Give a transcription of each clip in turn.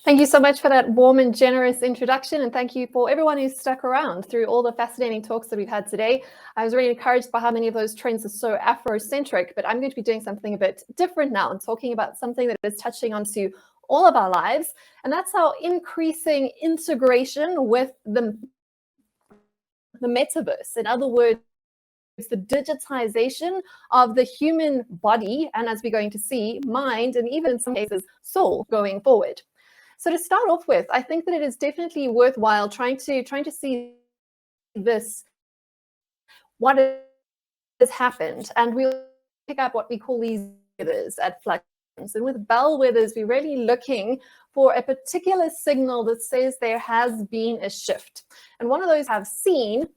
Thank you so much for that warm and generous introduction, and thank you for everyone who's stuck around through all the fascinating talks that we've had today. I was really encouraged by how many of those trends are so Afrocentric, but I'm going to be doing something a bit different now and talking about something that is touching onto all of our lives, and that's how increasing integration with the metaverse, in other words, it's the digitization of the human body, and as we're going to see, mind, and even in some cases, soul going forward. So to start off with, I think that it is definitely worthwhile trying to see this, what has happened, and we'll pick up what we call these bellwethers at Flux. And with bellwethers, we're really looking for a particular signal that says there has been a shift. And one of those I've seen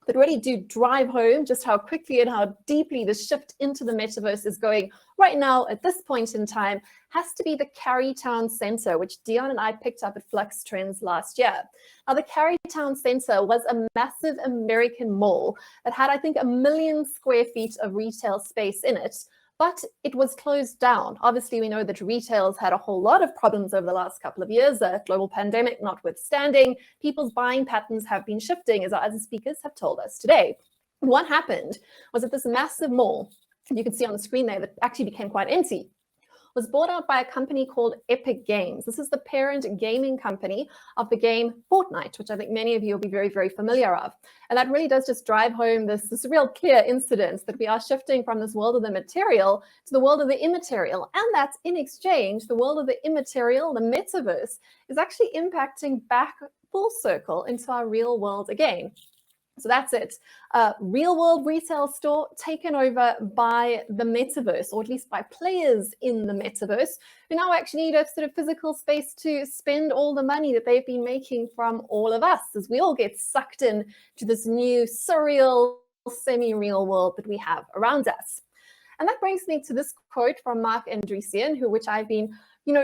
that really do drive home just how quickly and how deeply the shift into the metaverse is going right now at this point in time has to be the Carytown Center, which Dion and I picked up at Flux Trends last year. Now, the Carytown Center was a massive American mall that had, I think, 1 million square feet of retail space in it, but it was closed down. Obviously, we know that retail's had a whole lot of problems over the last couple of years, a global pandemic notwithstanding. People's buying patterns have been shifting, as our other speakers have told us today. What happened was that this massive mall, you can see on the screen there, that actually became quite empty, was bought out by a company called Epic Games. This is the parent gaming company of the game Fortnite, which I think many of you will be very, very familiar of. And that really does just drive home this real clear incidence that we are shifting from this world of the material to the world of the immaterial. And that in exchange, the world of the immaterial, the metaverse, is actually impacting back full circle into our real world again. So that's it. Real world retail store taken over by the metaverse, or at least by players in the metaverse, who now actually need a sort of physical space to spend all the money that they've been making from all of us, as we all get sucked in to this new surreal, semi-real world that we have around us. And that brings me to this quote from Mark Andreessen, which I've been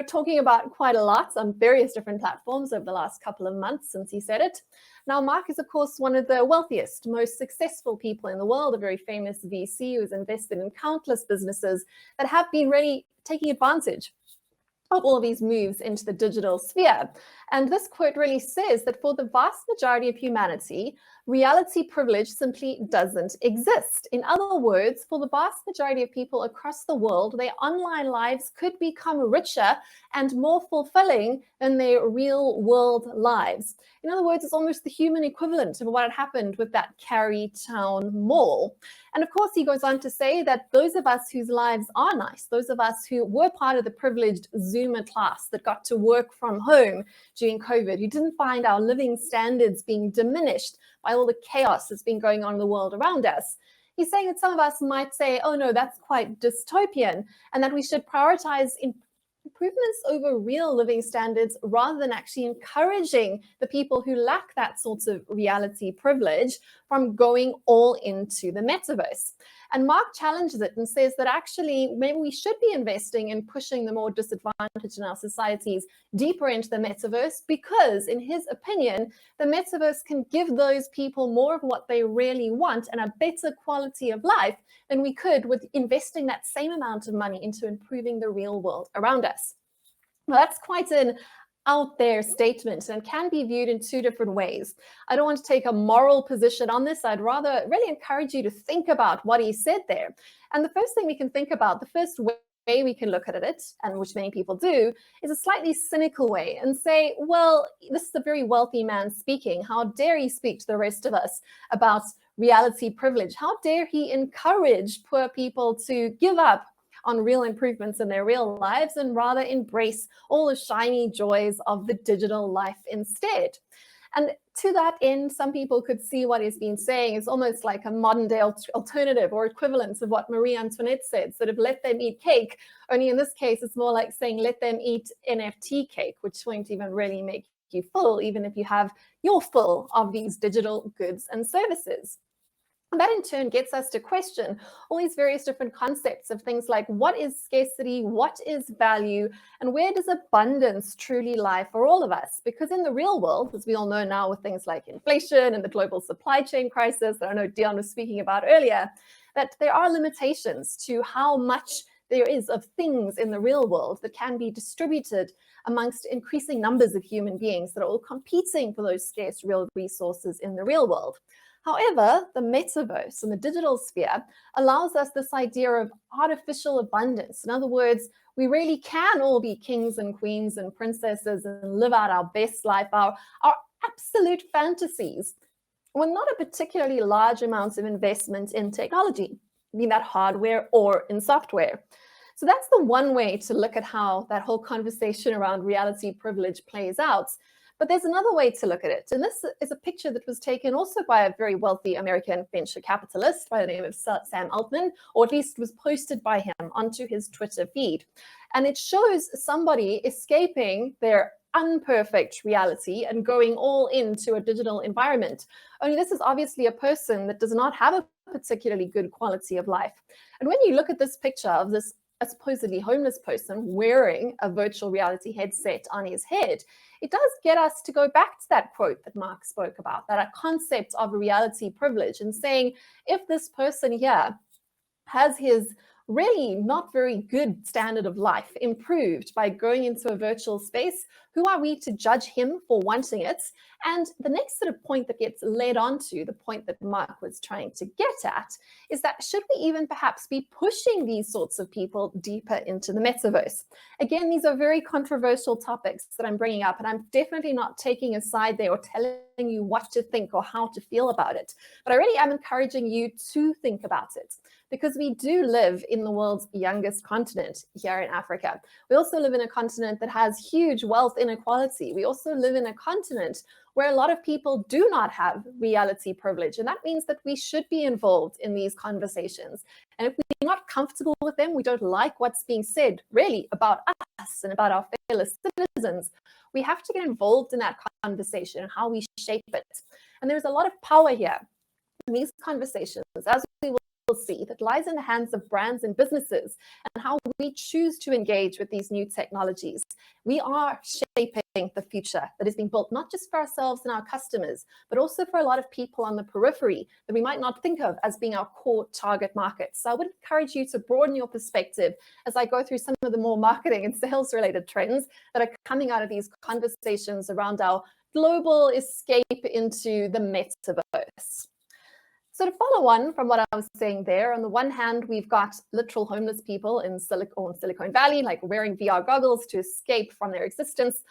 talking about quite a lot on various different platforms over the last couple of months since he said it. Now, Mark is, of course, one of the wealthiest, most successful people in the world, a very famous VC who's invested in countless businesses that have been really taking advantage of all of these moves into the digital sphere. And this quote really says that for the vast majority of humanity, reality privilege simply doesn't exist. In other words, for the vast majority of people across the world, their online lives could become richer and more fulfilling than their real world lives. In other words, it's almost the human equivalent of what had happened with that Carytown Mall. And of course, he goes on to say that those of us whose lives are nice, those of us who were part of the privileged Zoomer class that got to work from home during COVID, who didn't find our living standards being diminished by all the chaos that's been going on in the world around us. He's saying that some of us might say, oh no, that's quite dystopian, and that we should prioritize improvements over real living standards rather than actually encouraging the people who lack that sort of reality privilege from going all into the metaverse. And Mark challenges it and says that actually maybe we should be investing in pushing the more disadvantaged in our societies deeper into the metaverse, because in his opinion, the metaverse can give those people more of what they really want and a better quality of life than we could with investing that same amount of money into improving the real world around us. Now, that's quite an out there statement and can be viewed in two different ways. I don't want to take a moral position on this. I'd rather really encourage you to think about what he said there. And the first thing we can think about, the first way we can look at it, and which many people do, is a slightly cynical way and say, well, this is a very wealthy man speaking. How dare he speak to the rest of us about reality privilege? How dare he encourage poor people to give up on real improvements in their real lives and rather embrace all the shiny joys of the digital life instead? And to that end, some people could see what he's been saying is almost like a modern day alternative or equivalent of what Marie Antoinette said, sort of let them eat cake. Only in this case, it's more like saying let them eat NFT cake, which won't even really make you full, even if you have your full of these digital goods and services. And that in turn gets us to question all these various different concepts of things like what is scarcity, what is value, and where does abundance truly lie for all of us? Because in the real world, as we all know now with things like inflation and the global supply chain crisis that I know Dion was speaking about earlier, that there are limitations to how much there is of things in the real world that can be distributed amongst increasing numbers of human beings that are all competing for those scarce real resources in the real world. However, the metaverse and the digital sphere allows us this idea of artificial abundance. In other words, we really can all be kings and queens and princesses and live out our best life, our absolute fantasies, with not a particularly large amount of investment in technology, be that hardware or in software. So that's the one way to look at how that whole conversation around reality privilege plays out. But there's another way to look at it. And this is a picture that was taken also by a very wealthy American venture capitalist by the name of Sam Altman, or at least was posted by him onto his Twitter feed. And it shows somebody escaping their unperfect reality and going all into a digital environment. Only this is obviously a person that does not have a particularly good quality of life. And when you look at this picture of this supposedly homeless person wearing a virtual reality headset on his head, it does get us to go back to that quote that Mark spoke about, that concept of reality privilege, and saying, if this person here has his really not very good standard of life improved by going into a virtual space, who are we to judge him for wanting it? And the next sort of point that gets led on to, the point that Mark was trying to get at, is that should we even perhaps be pushing these sorts of people deeper into the metaverse? Again, these are very controversial topics that I'm bringing up, and I'm definitely not taking a side there or telling you what to think or how to feel about it. But I really am encouraging you to think about it, because we do live in the world's youngest continent here in Africa. We also live in a continent that has huge wealth inequality. We also live in a continent where a lot of people do not have reality privilege. And that means that we should be involved in these conversations. And if we're not comfortable with them, we don't like what's being said really about us and about our fellow citizens, we have to get involved in that conversation and how we shape it. And there's a lot of power here in these conversations, as we will see, that lies in the hands of brands and businesses and how we choose to engage with these new technologies. We are shaping the future that is being built not just for ourselves and our customers, but also for a lot of people on the periphery that we might not think of as being our core target markets. So I would encourage you to broaden your perspective as I go through some of the more marketing and sales related trends that are coming out of these conversations around our global escape into the metaverse. So to follow on from what I was saying there, on the one hand, we've got literal homeless people in Silicon Valley, like wearing VR goggles to escape from their existence.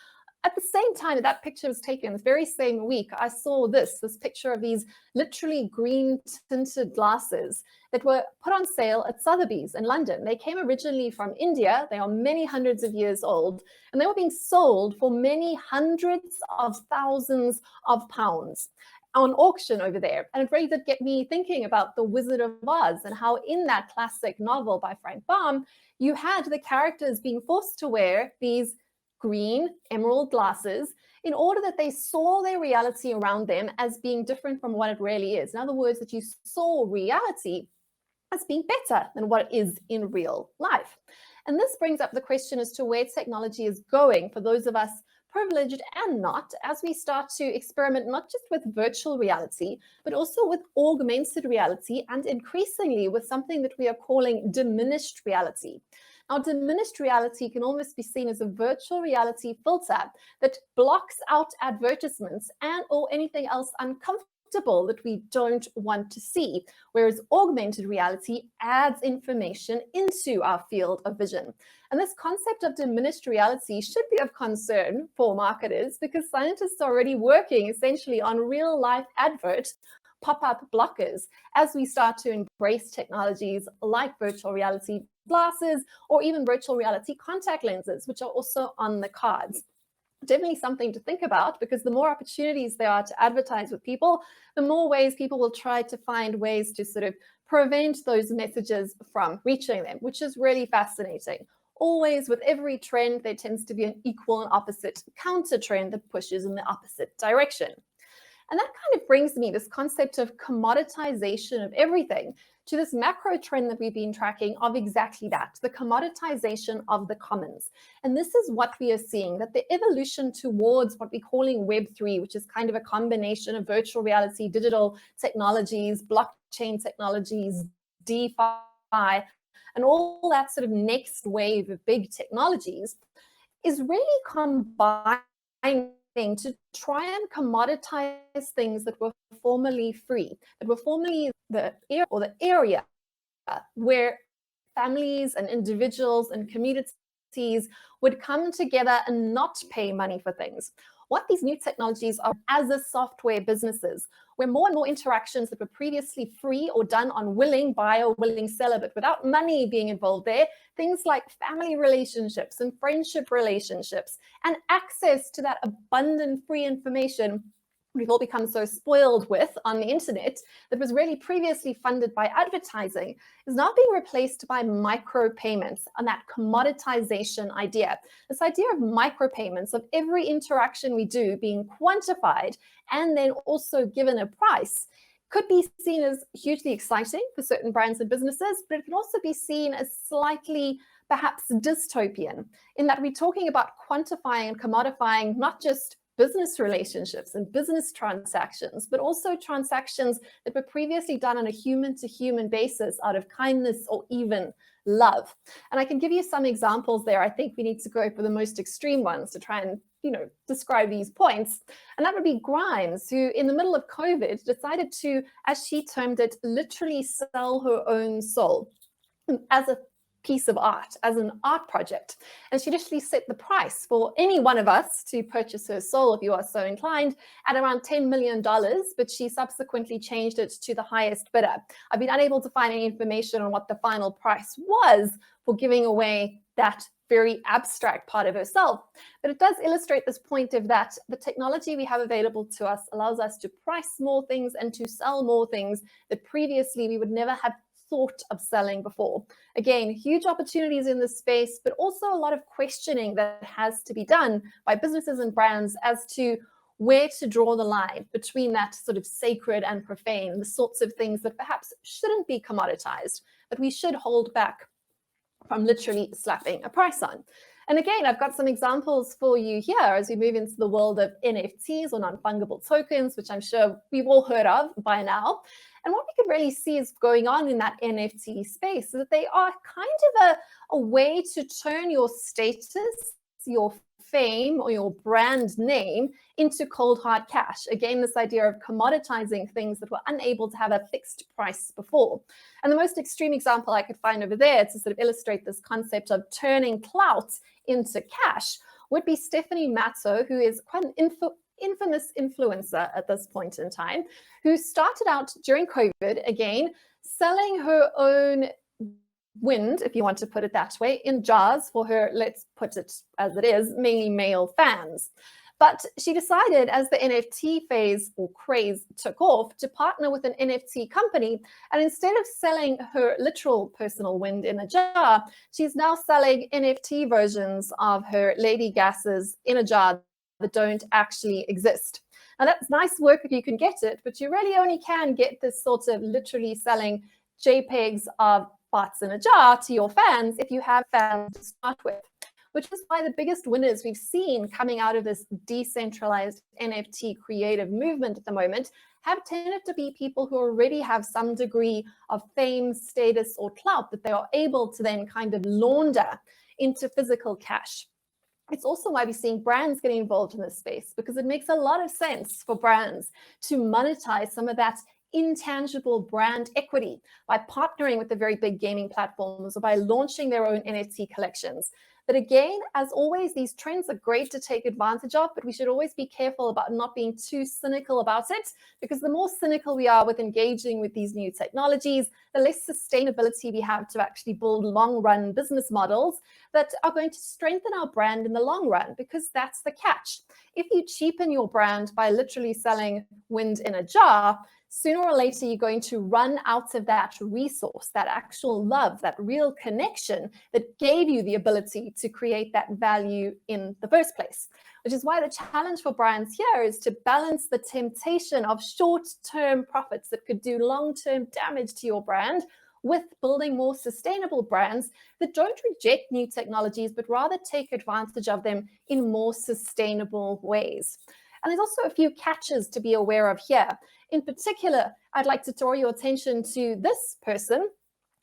At the same time that picture was taken, this very same week, I saw this picture of these literally green tinted glasses that were put on sale at Sotheby's in London. They came originally from India. They are many hundreds of years old, and they were being sold for many hundreds of thousands of pounds on auction over there. And it really did get me thinking about The Wizard of Oz and how in that classic novel by Frank Baum, you had the characters being forced to wear these green emerald glasses in order that they saw their reality around them as being different from what it really is. In other words, that you saw reality as being better than what it is in real life. And this brings up the question as to where technology is going for those of us privileged and not, as we start to experiment not just with virtual reality, but also with augmented reality, and increasingly with something that we are calling diminished reality. Now, diminished reality can almost be seen as a virtual reality filter that blocks out advertisements and or anything else uncomfortable that we don't want to see, whereas augmented reality adds information into our field of vision. And this concept of diminished reality should be of concern for marketers, because scientists are already working essentially on real life advert pop-up blockers as we start to embrace technologies like virtual reality glasses or even virtual reality contact lenses, which are also on the cards. Definitely something to think about, because the more opportunities there are to advertise with people, the more ways people will try to find ways to sort of prevent those messages from reaching them, which is really fascinating. Always with every trend, there tends to be an equal and opposite counter trend that pushes in the opposite direction. And that kind of brings me this concept of commoditization of everything to this macro trend that we've been tracking of exactly that, the commoditization of the commons. And this is what we are seeing, that the evolution towards what we're calling Web3, which is kind of a combination of virtual reality, digital technologies, blockchain technologies, DeFi, and all that sort of next wave of big technologies is really combining to try and commoditize things that were formerly free, that were formerly the area where families and individuals and communities would come together and not pay money for things. What these new technologies are as a software businesses, where more and more interactions that were previously free or done on willing buyer or willing seller, but without money being involved there, things like family relationships and friendship relationships and access to that abundant free information we've all become so spoiled with on the internet that was really previously funded by advertising is now being replaced by micropayments and that commoditization idea. This idea of micropayments, of every interaction we do being quantified and then also given a price, could be seen as hugely exciting for certain brands and businesses, but it can also be seen as slightly perhaps dystopian in that we're talking about quantifying and commodifying not just business relationships and business transactions, but also transactions that were previously done on a human-to-human basis out of kindness or even love. And I can give you some examples there. I think we need to go for the most extreme ones to try and, describe these points. And that would be Grimes, who in the middle of COVID decided to, as she termed it, literally sell her own soul as a piece of art, as an art project. And she literally set the price for any one of us to purchase her soul, if you are so inclined, at around $10 million, but she subsequently changed it to the highest bidder. I've been unable to find any information on what the final price was for giving away that very abstract part of herself. But it does illustrate this point of that the technology we have available to us allows us to price more things and to sell more things that previously we would never have thought of selling before. Again, huge opportunities in this space, but also a lot of questioning that has to be done by businesses and brands as to where to draw the line between that sort of sacred and profane, the sorts of things that perhaps shouldn't be commoditized, but we should hold back from literally slapping a price on. And again, I've got some examples for you here as we move into the world of NFTs or non-fungible tokens, which I'm sure we've all heard of by now. And what we can really see is going on in that NFT space is that they are kind of a way to turn your status, your fame, or your brand name into cold hard cash. Again, this idea of commoditizing things that were unable to have a fixed price before. And the most extreme example I could find over there to sort of illustrate this concept of turning clout into cash would be Stephanie Matto, who is quite an infamous influencer at this point in time, who started out during COVID, again, selling her own wind, if you want to put it that way, in jars for her, let's put it as it is, mainly male fans. But she decided, as the NFT phase or craze took off, to partner with an NFT company. And instead of selling her literal personal wind in a jar, she's now selling NFT versions of her lady gases in a jar that don't actually exist. Now, that's nice work if you can get it, but you really only can get this sort of literally selling JPEGs of farts in a jar to your fans if you have fans to start with, which is why the biggest winners we've seen coming out of this decentralized NFT creative movement at the moment have tended to be people who already have some degree of fame, status, or clout that they are able to then kind of launder into physical cash. It's also why we're seeing brands getting involved in this space, because it makes a lot of sense for brands to monetize some of that intangible brand equity by partnering with the very big gaming platforms or by launching their own NFT collections. But again, as always, these trends are great to take advantage of, but we should always be careful about not being too cynical about it, because the more cynical we are with engaging with these new technologies, the less sustainability we have to actually build long-run business models that are going to strengthen our brand in the long run, because that's the catch. If you cheapen your brand by literally selling wind in a jar, sooner or later, you're going to run out of that resource, that actual love, that real connection that gave you the ability to create that value in the first place. Which is why the challenge for brands here is to balance the temptation of short-term profits that could do long-term damage to your brand with building more sustainable brands that don't reject new technologies, but rather take advantage of them in more sustainable ways. And there's also a few catches to be aware of here. In particular, I'd like to draw your attention to this person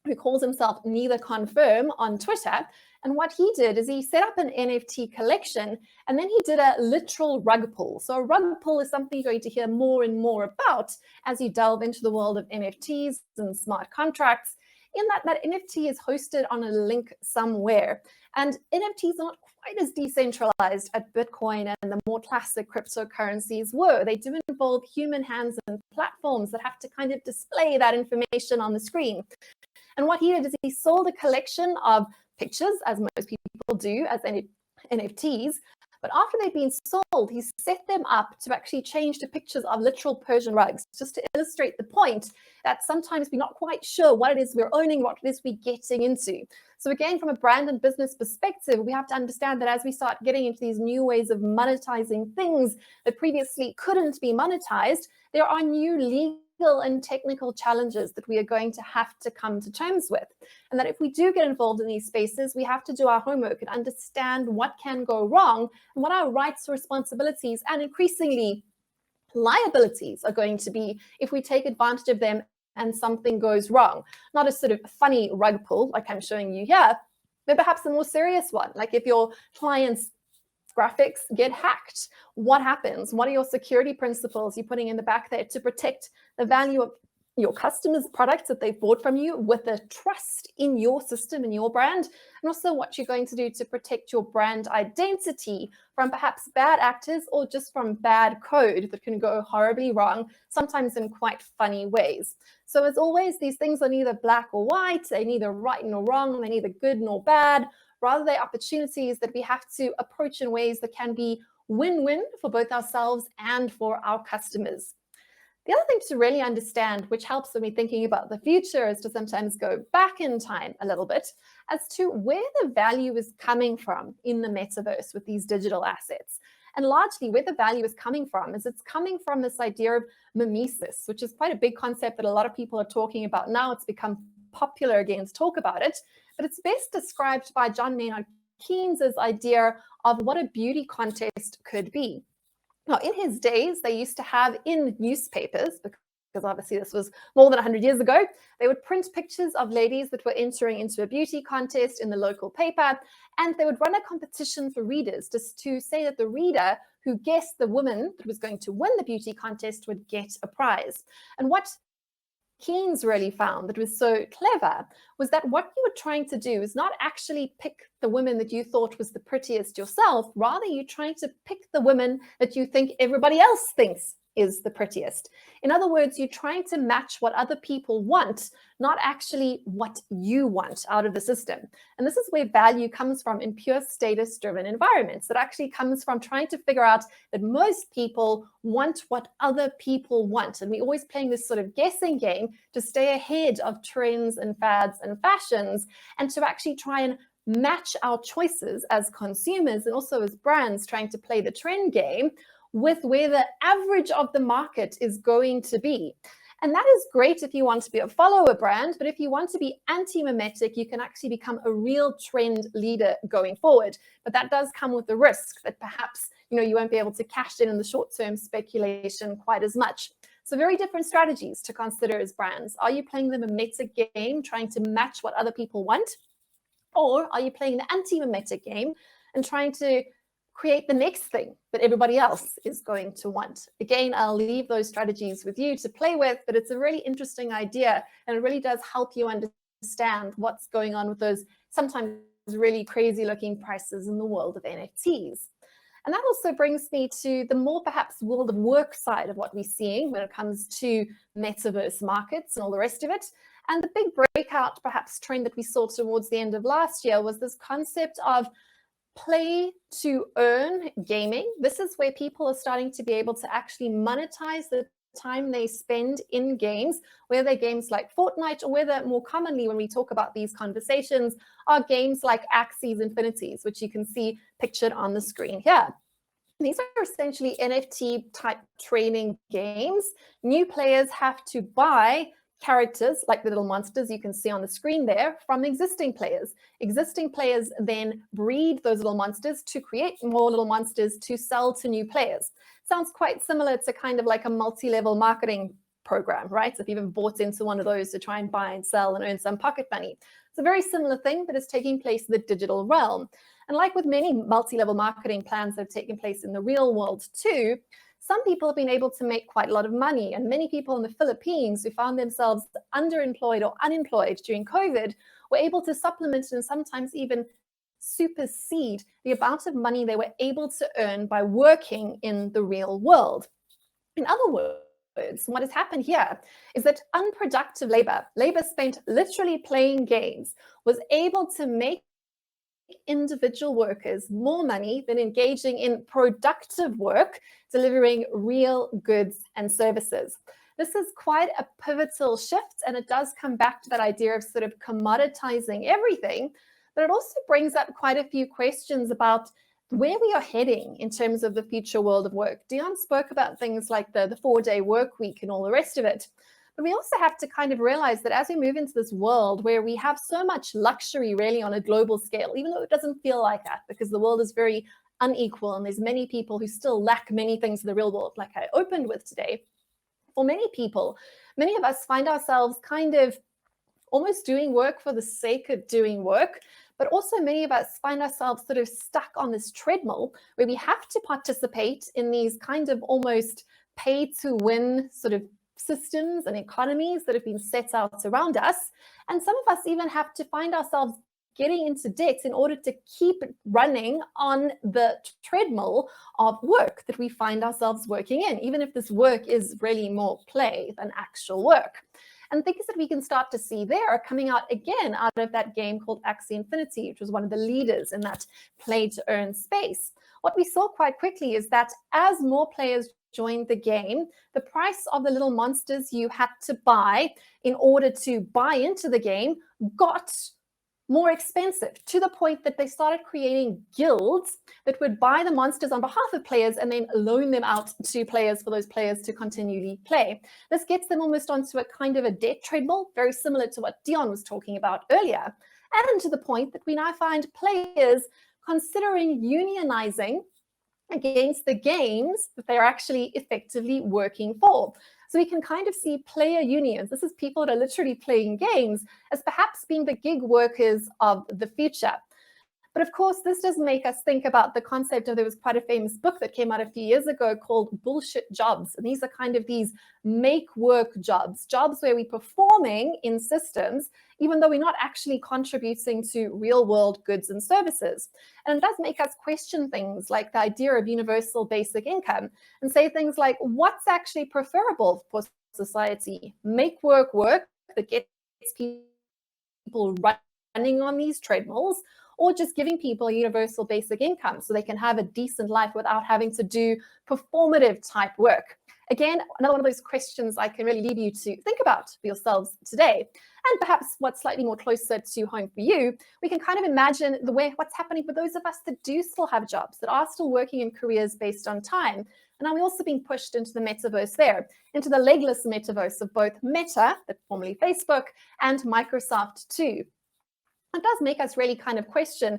who calls himself Neither Confirm on Twitter. And what he did is he set up an NFT collection, and then he did a literal rug pull. So a rug pull is something you're going to hear more and more about as you delve into the world of NFTs and smart contracts, in that NFT is hosted on a link somewhere. And NFTs are not quite as decentralized as Bitcoin and the more classic cryptocurrencies were. They do involve human hands and platforms that have to kind of display that information on the screen. And what he did is he sold a collection of pictures, as most people do, as NFTs. But after they've been sold, he set them up to actually change to pictures of literal Persian rugs, just to illustrate the point that sometimes we're not quite sure what it is we're owning, what it is we're getting into. So again, from a brand and business perspective, we have to understand that as we start getting into these new ways of monetizing things that previously couldn't be monetized, there are new legal and technical challenges that we are going to have to come to terms with. And that if we do get involved in these spaces, we have to do our homework and understand what can go wrong and what our rights, responsibilities, and increasingly liabilities are going to be if we take advantage of them and something goes wrong. Not a sort of funny rug pull like I'm showing you here, but perhaps a more serious one, like if your client's graphics get hacked, what happens? What are your security principles you're putting in the back there to protect the value of your customers' products that they've bought from you with a trust in your system and your brand, and also what you're going to do to protect your brand identity from perhaps bad actors or just from bad code that can go horribly wrong, sometimes in quite funny ways. So as always, these things are neither black or white, they're neither right nor wrong, they're neither good nor bad. Rather, they're opportunities that we have to approach in ways that can be win-win for both ourselves and for our customers. The other thing to really understand, which helps when we're thinking about the future, is to sometimes go back in time a little bit as to where the value is coming from in the metaverse with these digital assets. And largely where the value is coming from is it's coming from this idea of mimesis, which is quite a big concept that a lot of people are talking about now. It's become popular again to talk about it, but it's best described by John Maynard Keynes' idea of what a beauty contest could be. Now, in his days, they used to have in newspapers, because obviously this was more than 100 years ago, they would print pictures of ladies that were entering into a beauty contest in the local paper, and they would run a competition for readers just to say that the reader who guessed the woman that was going to win the beauty contest would get a prize. And what Keynes really found that was so clever was that what you were trying to do is not actually pick the woman that you thought was the prettiest yourself, rather you're trying to pick the woman that you think everybody else thinks is the prettiest. In other words, you're trying to match what other people want, not actually what you want out of the system. And this is where value comes from in pure status-driven environments. It actually comes from trying to figure out that most people want what other people want. And we're always playing this sort of guessing game to stay ahead of trends and fads and fashions, and to actually try and match our choices as consumers and also as brands trying to play the trend game with where the average of the market is going to be. And that is great if you want to be a follower brand, but if you want to be anti-mimetic, you can actually become a real trend leader going forward. But that does come with the risk that perhaps you won't be able to cash in the short-term speculation quite as much. So very different strategies to consider as brands. Are you playing the mimetic game, trying to match what other people want? Or are you playing the anti-mimetic game and trying to create the next thing that everybody else is going to want? Again, I'll leave those strategies with you to play with, but it's a really interesting idea, and it really does help you understand what's going on with those sometimes really crazy looking prices in the world of NFTs. And that also brings me to the more perhaps world of work side of what we're seeing when it comes to metaverse markets and all the rest of it. And the big breakout perhaps trend that we saw towards the end of last year was this concept of play to earn gaming. This is where people are starting to be able to actually monetize the time they spend in games, whether games like Fortnite or whether more commonly when we talk about these conversations are games like Axie Infinities, which you can see pictured on the screen here. These are essentially NFT type training games. New players have to buy characters like the little monsters you can see on the screen there from existing players. Existing players then breed those little monsters to create more little monsters to sell to new players. Sounds quite similar to kind of like a multi-level marketing program, right? So if you've ever bought into one of those to try and buy and sell and earn some pocket money, it's a very similar thing, but it's taking place in the digital realm. And like with many multi-level marketing plans that have taken place in the real world too, some people have been able to make quite a lot of money. And many people in the Philippines who found themselves underemployed or unemployed during COVID were able to supplement and sometimes even supersede the amount of money they were able to earn by working in the real world. In other words, what has happened here is that unproductive labor spent literally playing games, was able to make individual workers more money than engaging in productive work, delivering real goods and services. This is quite a pivotal shift, and it does come back to that idea of sort of commoditizing everything, but it also brings up quite a few questions about where we are heading in terms of the future world of work. Dion spoke about things like the 4-day work week and all the rest of it. But we also have to kind of realize that as we move into this world where we have so much luxury really on a global scale, even though it doesn't feel like that because the world is very unequal and there's many people who still lack many things in the real world, like I opened with today. For many people, many of us find ourselves kind of almost doing work for the sake of doing work, but also many of us find ourselves sort of stuck on this treadmill where we have to participate in these kind of almost pay to win sort of systems and economies that have been set out around us. And some of us even have to find ourselves getting into debt in order to keep running on the treadmill of work that we find ourselves working in, even if this work is really more play than actual work. And things that we can start to see there are coming out again out of that game called Axie Infinity, which was one of the leaders in that play to earn space. What we saw quite quickly is that as more players joined the game, the price of the little monsters you had to buy in order to buy into the game got more expensive, to the point that they started creating guilds that would buy the monsters on behalf of players and then loan them out to players for those players to continually play. This gets them almost onto a kind of a debt treadmill, very similar to what Dion was talking about earlier, and to the point that we now find players considering unionizing against the games that they're actually effectively working for. So we can kind of see player unions. This is people that are literally playing games as perhaps being the gig workers of the future. But of course, this does make us think about the concept of, there was quite a famous book that came out a few years ago called Bullshit Jobs. And these are kind of these make work jobs, jobs where we're performing in systems, even though we're not actually contributing to real world goods and services. And it does make us question things like the idea of universal basic income and say things like, what's actually preferable for society? Make work that gets people running on these treadmills, or just giving people a universal basic income so they can have a decent life without having to do performative type work. Again, another one of those questions I can really leave you to think about for yourselves today. And perhaps what's slightly more closer to home for you, we can kind of imagine what's happening for those of us that do still have jobs, that are still working in careers based on time. And are we also being pushed into the metaverse there, into the legless metaverse of both Meta, formerly Facebook, and Microsoft too. It does make us really kind of question,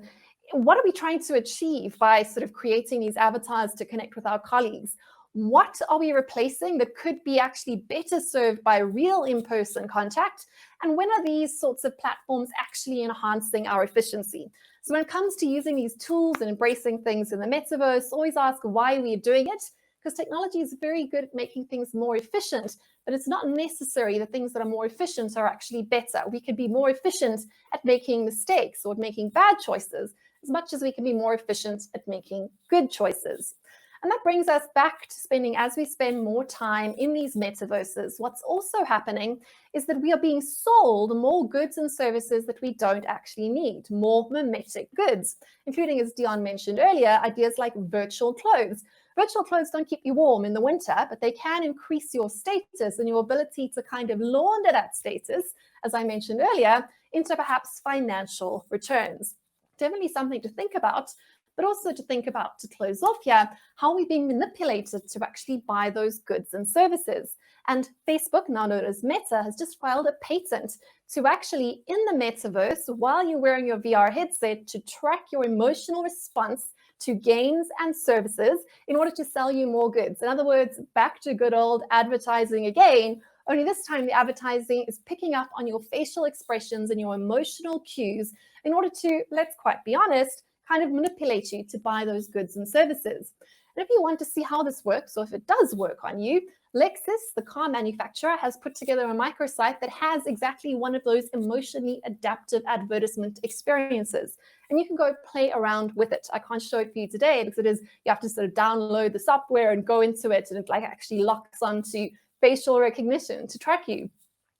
what are we trying to achieve by sort of creating these avatars to connect with our colleagues? What are we replacing that could be actually better served by real in-person contact? And when are these sorts of platforms actually enhancing our efficiency? So when it comes to using these tools and embracing things in the metaverse, always ask why we're doing it, because technology is very good at making things more efficient, but it's not necessary that things that are more efficient are actually better. We can be more efficient at making mistakes or at making bad choices as much as we can be more efficient at making good choices. And that brings us back to as we spend more time in these metaverses, what's also happening is that we are being sold more goods and services that we don't actually need, more mimetic goods, including, as Dion mentioned earlier, ideas like virtual clothes. Virtual clothes don't keep you warm in the winter, but they can increase your status and your ability to kind of launder that status, as I mentioned earlier, into perhaps financial returns. Definitely something to think about, but also to think about, to close off here, how are we being manipulated to actually buy those goods and services? And Facebook, now known as Meta, has just filed a patent to actually, in the metaverse, while you're wearing your VR headset, to track your emotional response to games and services in order to sell you more goods. In other words, back to good old advertising again, only this time the advertising is picking up on your facial expressions and your emotional cues in order to, let's quite be honest, kind of manipulate you to buy those goods and services. And if you want to see how this works, or if it does work on you, Lexus, the car manufacturer, has put together a microsite that has exactly one of those emotionally adaptive advertisement experiences. And you can go play around with it. I can't show it for you today because you have to sort of download the software and go into it, and it like actually locks onto facial recognition to track you.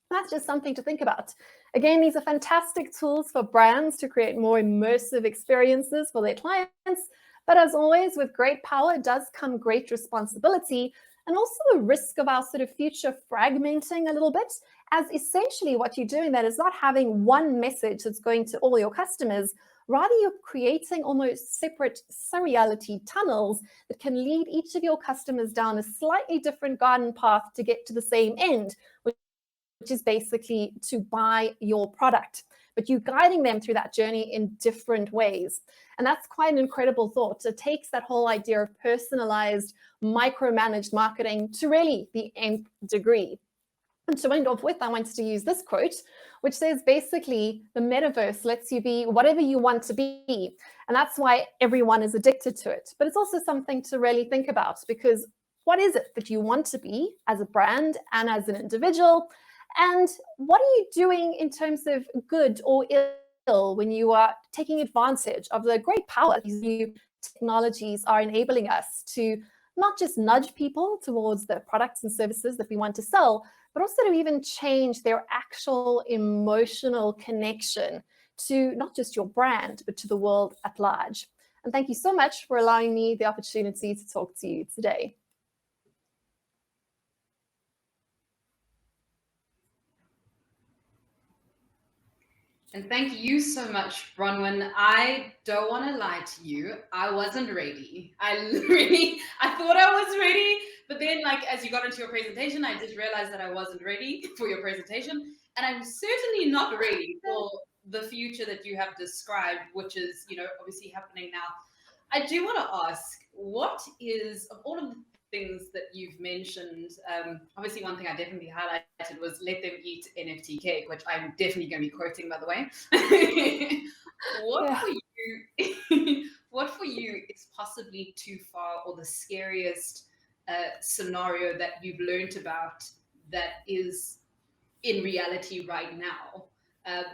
That's just something to think about. Again, these are fantastic tools for brands to create more immersive experiences for their clients. But as always, with great power does come great responsibility, and also a risk of our sort of future fragmenting a little bit, as essentially what you're doing that is not having one message that's going to all your customers. Rather, you're creating almost separate seriality tunnels that can lead each of your customers down a slightly different garden path to get to the same end, which is basically to buy your product. But you're guiding them through that journey in different ways. And that's quite an incredible thought. It takes that whole idea of personalized, micromanaged marketing to really the nth degree. And to end off with, I wanted to use this quote, which says basically the metaverse lets you be whatever you want to be. And that's why everyone is addicted to it. But it's also something to really think about, because what is it that you want to be as a brand and as an individual? And what are you doing in terms of good or ill when you are taking advantage of the great power these new technologies are enabling us to not just nudge people towards the products and services that we want to sell, but also to even change their actual emotional connection to not just your brand, but to the world at large. And thank you so much for allowing me the opportunity to talk to you today. And thank you so much, Bronwyn. I don't want to lie to you. I wasn't ready. I thought I was ready, but then like as you got into your presentation, I just realized that I wasn't ready for your presentation. And I'm certainly not ready for the future that you have described, which is, obviously happening now. I do want to ask, what is, of all of the things that you've mentioned, obviously one thing I definitely highlighted was let them eat NFT cake, which I'm definitely going to be quoting, by the way. What for you is possibly too far, or the scariest scenario that you've learned about that is in reality right now?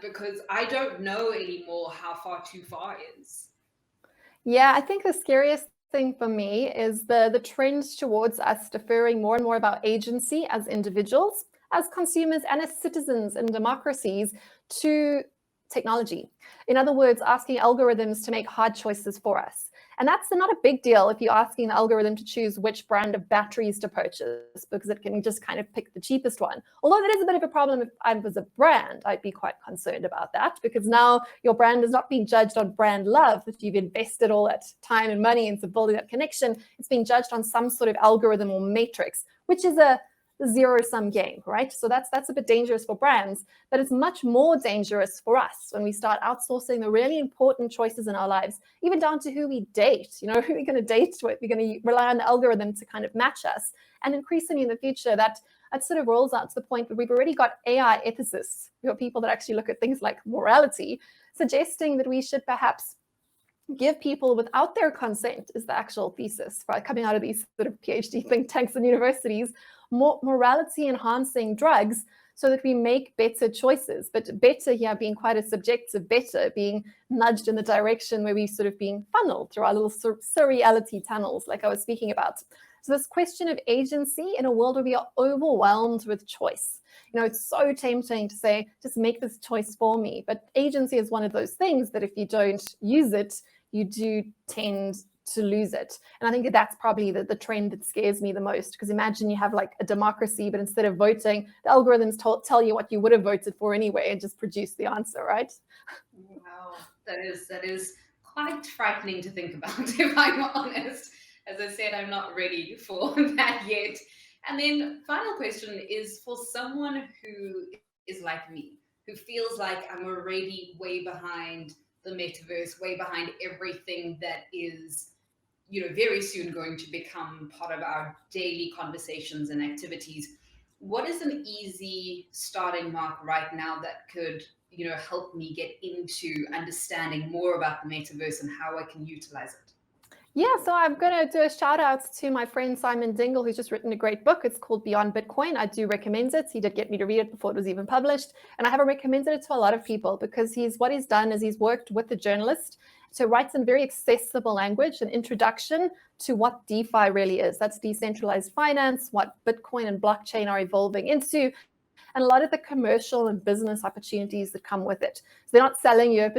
Because I don't know anymore how far too far is. Yeah, I think the scariest thing for me is the trend towards us deferring more and more about agency as individuals, as consumers, and as citizens in democracies to technology. In other words, asking algorithms to make hard choices for us. And that's not a big deal if you're asking the algorithm to choose which brand of batteries to purchase, because it can just kind of pick the cheapest one. Although that is a bit of a problem if I was a brand, I'd be quite concerned about that, because now your brand is not being judged on brand love, that you've invested all that time and money into building that connection. It's being judged on some sort of algorithm or matrix, which is a zero-sum game, right? So that's a bit dangerous for brands, but it's much more dangerous for us when we start outsourcing the really important choices in our lives, even down to who we date. Who are we going to date with? We're going to rely on the algorithm to kind of match us. And increasingly in the future, that sort of rolls out to the point where we've already got AI ethicists, people that actually look at things like morality, suggesting that we should perhaps give people without their consent, is the actual thesis coming out of these sort of PhD think tanks and universities, more morality enhancing drugs so that we make better choices. But better here being quite a subjective better, being nudged in the direction where we're sort of being funneled through our little seriality tunnels like I was speaking about. So this question of agency in a world where we are overwhelmed with choice. It's so tempting to say, just make this choice for me. But agency is one of those things that if you don't use it, you do tend to lose it. And I think that's probably the trend that scares me the most, because imagine you have like a democracy, but instead of voting, the algorithms tell you what you would have voted for anyway and just produce the answer, right? Wow, that is quite frightening to think about, if I'm honest. As I said, I'm not ready for that yet. And then final question is for someone who is like me, who feels like I'm already way behind the metaverse, way behind everything that is, very soon going to become part of our daily conversations and activities. what is an easy starting mark right now that could, help me get into understanding more about the metaverse and how I can utilize it? Yeah, so I'm going to do a shout out to my friend Simon Dingle, who's just written a great book. It's called Beyond Bitcoin. I do recommend it. He did get me to read it before it was even published. And I haven't recommended it to a lot of people because what he's done is he's worked with a journalist to write some very accessible language, an introduction to what DeFi really is. That's decentralized finance, what Bitcoin and blockchain are evolving into, and a lot of the commercial and business opportunities that come with it. So they're not selling you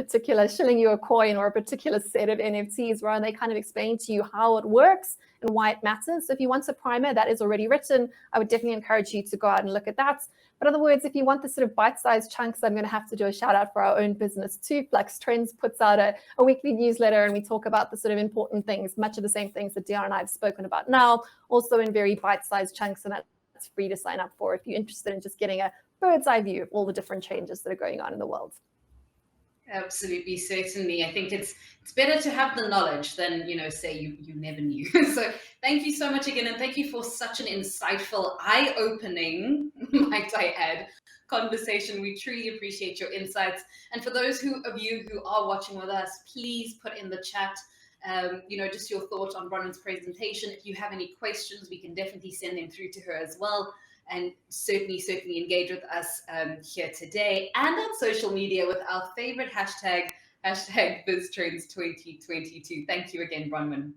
shilling you a coin or a particular set of NFTs, rather they kind of explain to you how it works and why it matters. So if you want a primer that is already written, I would definitely encourage you to go out and look at that. But in other words, if you want the sort of bite-sized chunks, I'm going to have to do a shout out for our own business too. Flux Trends puts out a weekly newsletter, and we talk about the sort of important things, much of the same things that Dion and I have spoken about now, also in very bite-sized chunks, and that's free to sign up for if you're interested in just getting a bird's eye view of all the different changes that are going on in the world. Absolutely, certainly. I think it's better to have the knowledge than, say you never knew. So thank you so much again, and thank you for such an insightful, eye-opening, might I add, conversation. We truly appreciate your insights. And for those of you who are watching with us, please put in the chat just your thoughts on Bronwyn's presentation. If you have any questions, we can definitely send them through to her as well. And certainly engage with us here today and on social media with our favorite hashtag BizTrends2022. Thank you again, Bronwyn.